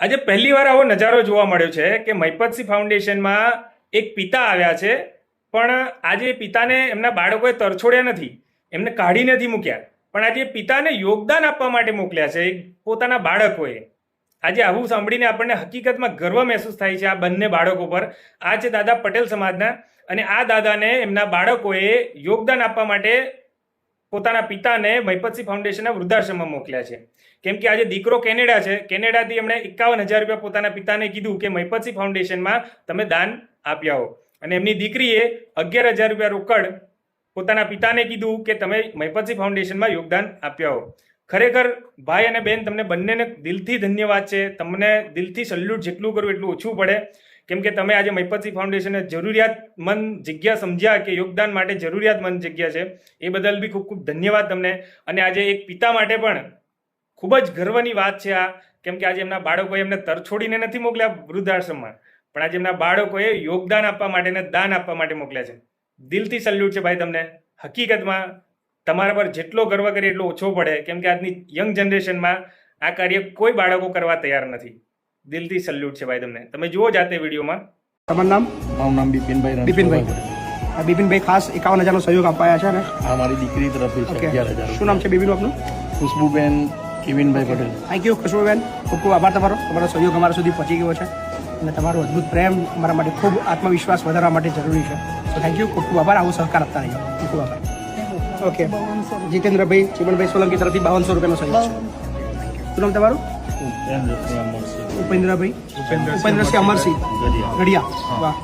આજે પહેલી વાર આવો નજારો જોવા મળ્યો છે કે મહિપતસિંહ ફાઉન્ડેશનમાં એક પિતા આવ્યા છે, પણ આજે પિતાને એમના બાળકોએ તરછોડ્યા નથી, એમને કાઢી નથી મૂક્યા, પણ આજે પિતાને યોગદાન આપવા માટે મોકલ્યા છે પોતાના બાળકોએ. આજે આવું સાંભળીને આપણને હકીકતમાં ગર્વ મહેસૂસ થાય છે આ બંને બાળકો પર. આ છે દાદા પટેલ સમાજના, અને આ દાદાને એમના બાળકોએ યોગદાન આપવા માટે પોતાના પિતાને મહિપતસિંહ ફાઉન્ડેશનના વૃદ્ધાશ્રમમાં મોકલ્યા છે. કેમ કે આજે દીકરો કેનેડા છે, કેનેડાથી એમણે 51,000 રૂપિયા પોતાના પિતાને કીધું કે મહિપતસિંહ ફાઉન્ડેશનમાં તમે દાન આપી આવો, અને એમની દીકરીએ 11,000 રૂપિયા રોકડ પોતાના પિતાને કીધું કે તમે મહિપતસિંહ ફાઉન્ડેશનમાં યોગદાન આપી આવો. ખરેખર ભાઈ અને બેન, તમને બંનેને દિલથી ધન્યવાદ છે. તમને દિલથી સલ્યુટ જેટલું કરું એટલું ઓછું પડે, કેમ કે તમે આજે મહિપતસિંહ ફાઉન્ડેશનને જરૂરિયાતમંદ જગ્યા સમજ્યા કે યોગદાન માટે જરૂરિયાતમંદ જગ્યા છે, એ બદલ બી ખૂબ ખૂબ ધન્યવાદ તમને. અને આજે એક પિતા માટે પણ ખૂબ જ ગર્વની વાત છે આ, કેમ કે આજે એમના બાળકોએ એમને તરછોડીને નથી મોકલ્યા વૃદ્ધાશ્રમમાં, પણ આજે એમના બાળકોએ યોગદાન આપવા માટે અને દાન આપવા માટે મોકલ્યા છે. દિલથી સલ્યુટ છે ભાઈ તમને. હકીકતમાં તમારા પર જેટલો ગર્વ કરીએ એટલો ઓછો પડે, કેમ કે આજની યંગ જનરેશનમાં આ કાર્ય કોઈ બાળકો કરવા તૈયાર નથી. દિલથી સલ્યુટ છે ભાઈ તમને. તમે જુઓ જાતે વિડીયોમાં. તમારું નામ? મારું નામ બિપિનભાઈ. બિપિનભાઈ ખાસ 51,000નો સહયોગ અપાયા છે ને? આ મારી દીકરી તરફથી છે. 11,000. શું નામ છે બેબીનું આપનું? ખુશ્બુબેન કેવિનભાઈ પટેલ. થેન્ક યુ ખુશ્બુબેન, ખૂબ ખૂબ આભાર તમારો સહયોગ અમારા સુધી પહોંચી ગયો છે, અને તમારો અદ્ભુત પ્રેમ અમારા માટે ખૂબ આત્મવિશ્વાસ વધારવા માટે જરૂરી છે. તો થેન્ક યુ, ખૂબ ખૂબ આભાર. આવો સહકાર આપતા રહીએ. ખૂબ ખૂબ આભાર. ઓકે, જીતેન્દ્રભાઈ ચીમનભાઈ સોલંકી તરફથી 5200 રૂપિયાનો સહયોગ છે. શું નામ તમારું? ઉપેન્દ્રસિંહ અમરસિંહ ગઢિયા. વાહ.